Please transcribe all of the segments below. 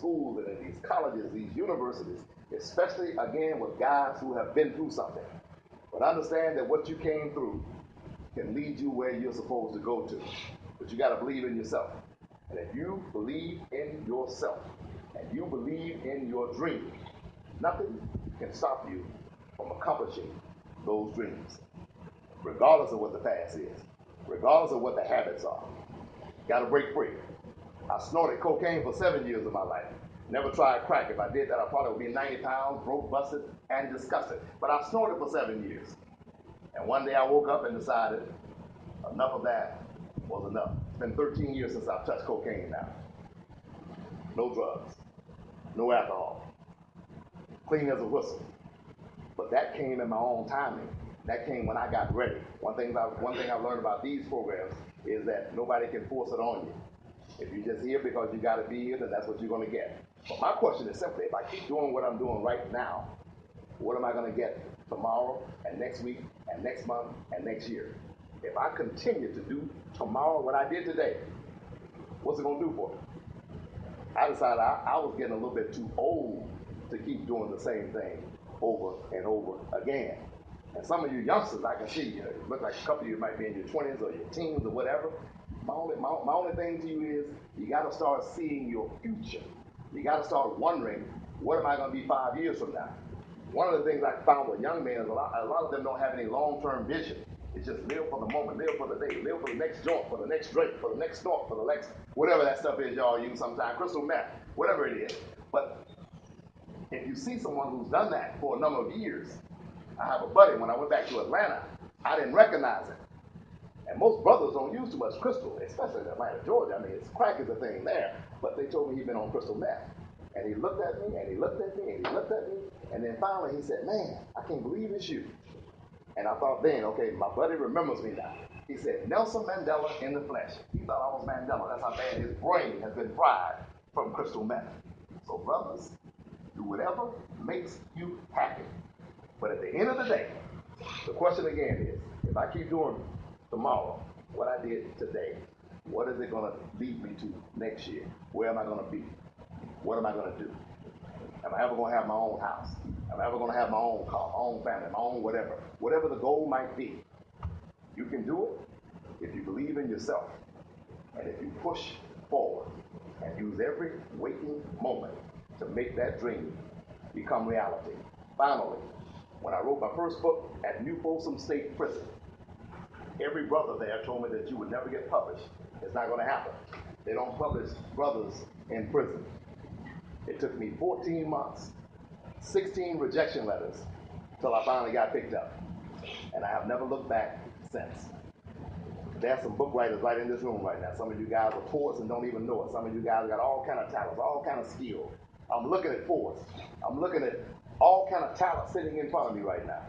schools and in these colleges, these universities, especially, again, with guys who have been through something. But understand that what you came through can lead you where you're supposed to go to. But you got to believe in yourself. And if you believe in yourself and you believe in your dream, nothing can stop you from accomplishing those dreams, regardless of what the past is, regardless of what the habits are. Got to break free. I snorted cocaine for 7 years of my life. Never tried crack. If I did that, I probably would be 90 pounds, broke, busted, and disgusted. But I snorted for 7 years. And one day I woke up and decided enough of that was enough. It's been 13 years since I've touched cocaine now. No drugs, no alcohol, clean as a whistle. But that came in my own timing. That came when I got ready. One thing I've learned about these programs is that nobody can force it on you. If you're just here because you got to be here, then that's what you're going to get. But my question is simply, if I keep doing what I'm doing right now, what am I going to get tomorrow and next week and next month and next year? If I continue to do tomorrow what I did today, what's it going to do for me? I decided I was getting a little bit too old to keep doing the same thing over and over again. And some of you youngsters, I can see, you look like a couple of you might be in your 20s or your teens or whatever. My only thing to you is you got to start seeing your future. You got to start wondering, what am I going to be 5 years from now? One of the things I found with young men is a lot of them don't have any long-term vision. It's just live for the moment, live for the day, live for the next joint, for the next drink, for the next snort, for the next, whatever that stuff is y'all use sometimes, crystal meth, whatever it is. But if you see someone who's done that for a number of years, I have a buddy, when I went back to Atlanta, I didn't recognize him. And most brothers don't use too much crystal, especially in Atlanta, Georgia. I mean, crack is a thing there, but they told me he'd been on crystal meth. And he looked at me, and he looked at me, and he looked at me, and then finally he said, "Man, I can't believe it's you." And I thought then, okay, my buddy remembers me now. He said, "Nelson Mandela in the flesh." He thought I was Mandela. That's how bad his brain has been fried from crystal meth. So brothers, do whatever makes you happy. But at the end of the day, the question again is, if I keep doing tomorrow what I did today, what is it going to lead me to next year? Where am I going to be? What am I going to do? Am I ever going to have my own house? Am I ever going to have my own car, my own family, my own whatever? Whatever the goal might be, you can do it if you believe in yourself and if you push forward and use every waking moment to make that dream become reality. Finally, when I wrote my first book at New Folsom State Prison, every brother there told me that you would never get published. It's not going to happen. They don't publish brothers in prison. It took me 14 months, 16 rejection letters, till I finally got picked up. And I have never looked back since. There's some book writers right in this room right now. Some of you guys are poets and don't even know it. Some of you guys got all kind of talents, all kind of skills. I'm looking at poets. I'm looking at all kind of talent sitting in front of me right now.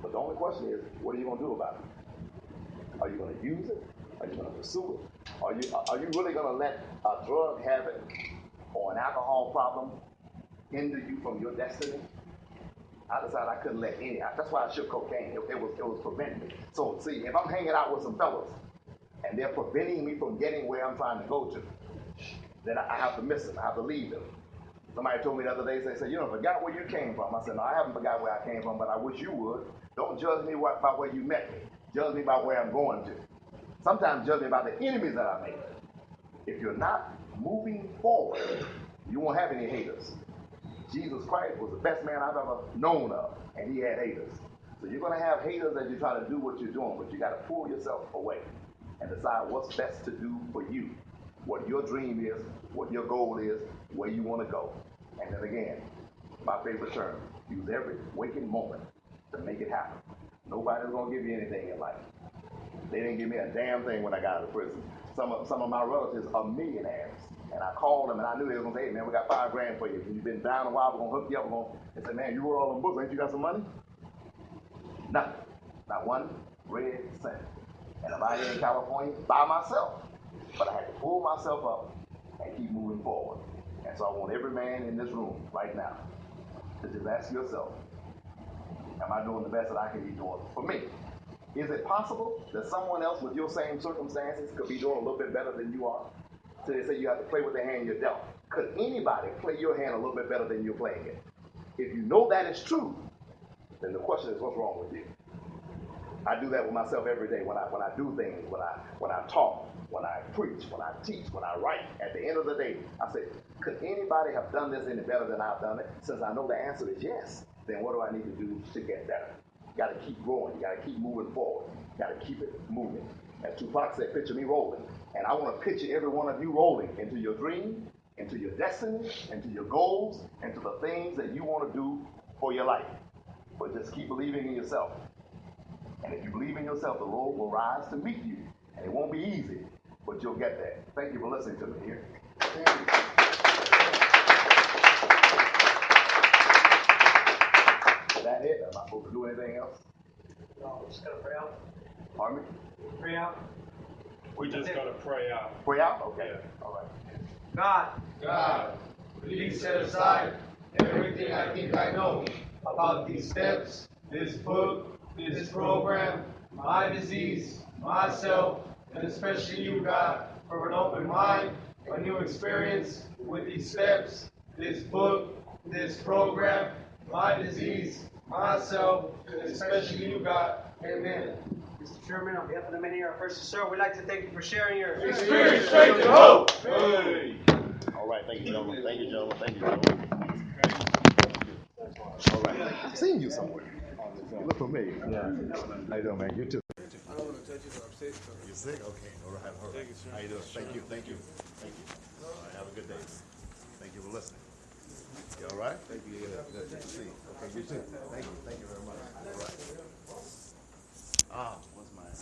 But the only question is, what are you going to do about it? Are you going to use it? Are you going to pursue it? Are you really going to let a drug habit or an alcohol problem hinder you from your destiny? I decided I couldn't let any. That's why I shook cocaine. It was preventing me. So see, if I'm hanging out with some fellas and they're preventing me from getting where I'm trying to go to, then I have to miss them. I have to leave them. Somebody told me the other day, they said, "You don't forgot where you came from." I said, "No, I haven't forgot where I came from, but I wish you would. Don't judge me by where you met me. Judge me by where I'm going to. Sometimes judge me by the enemies that I made." If you're not moving forward, you won't have any haters. Jesus Christ was the best man I've ever known of, and he had haters. So you're going to have haters as you try to do what you're doing, but you got to pull yourself away and decide what's best to do for you, what your dream is, what your goal is, where you want to go. And then again, my favorite term, use every waking moment to make it happen. Nobody's going to give you anything in life. They didn't give me a damn thing when I got out of prison. Some of my relatives are millionaires. And I called them and I knew they were going to say, "Hey man, we got $5,000 for you. You've been down a while, we're going to hook you up." They said, "Man, you wrote all them books. Ain't you got some money?" Nothing. Not one red cent. And I'm out here in California by myself. But I had to pull myself up and keep moving forward. And so I want every man in this room right now to just ask yourself, am I doing the best that I can be doing for me? Is it possible that someone else with your same circumstances could be doing a little bit better than you are? So they say you have to play with the hand you're dealt. Could anybody play your hand a little bit better than you're playing it? If you know that is true, then the question is, what's wrong with you? I do that with myself every day when I do things, when I talk, when I preach, when I teach, when I write. At the end of the day, I say, could anybody have done this any better than I've done it? Since I know the answer is yes, then what do I need to do to get better? You got to keep growing. You got to keep moving forward. You got to keep it moving. As Tupac said, picture me rolling. And I want to picture every one of you rolling into your dream, into your destiny, into your goals, into the things that you want to do for your life. But just keep believing in yourself. And if you believe in yourself, the Lord will rise to meet you. And it won't be easy, but you'll get there. Thank you for listening to me here. Is that it? Am I supposed to do anything else? No, we're just going to pray out. Pardon me? Pray out. We just got to pray out. Pray out? Okay. All right. God, please set aside everything I think I know about these steps, this book, this program, my disease, myself, and especially you, God, for an open mind, a new experience with these steps, this book, this program, my disease, myself, and especially you, God. Amen. Mr. Chairman, on behalf of the many here present, sir, we'd like to thank you for sharing your Experience, strength, and hope. Hey. All right. Thank you, gentlemen. Thank you, gentlemen. Thank you, gentlemen. All right. I've seen you somewhere. You look familiar. Yeah. How you doing, man? You too. I don't want to touch you, but I'm sick. So. You're sick? Okay. All right. All right. Thank you, sir. How you doing? Thank you. Thank you. Thank you. All right. Have a good day. Thank you for listening. You all right? Thank you. Yeah. Good to see you. Okay. You too. Thank you. Thank you very much. All right. What's mine?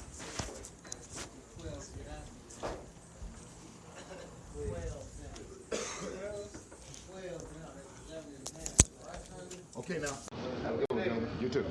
Okay, now. Have a good one, gentlemen. You too.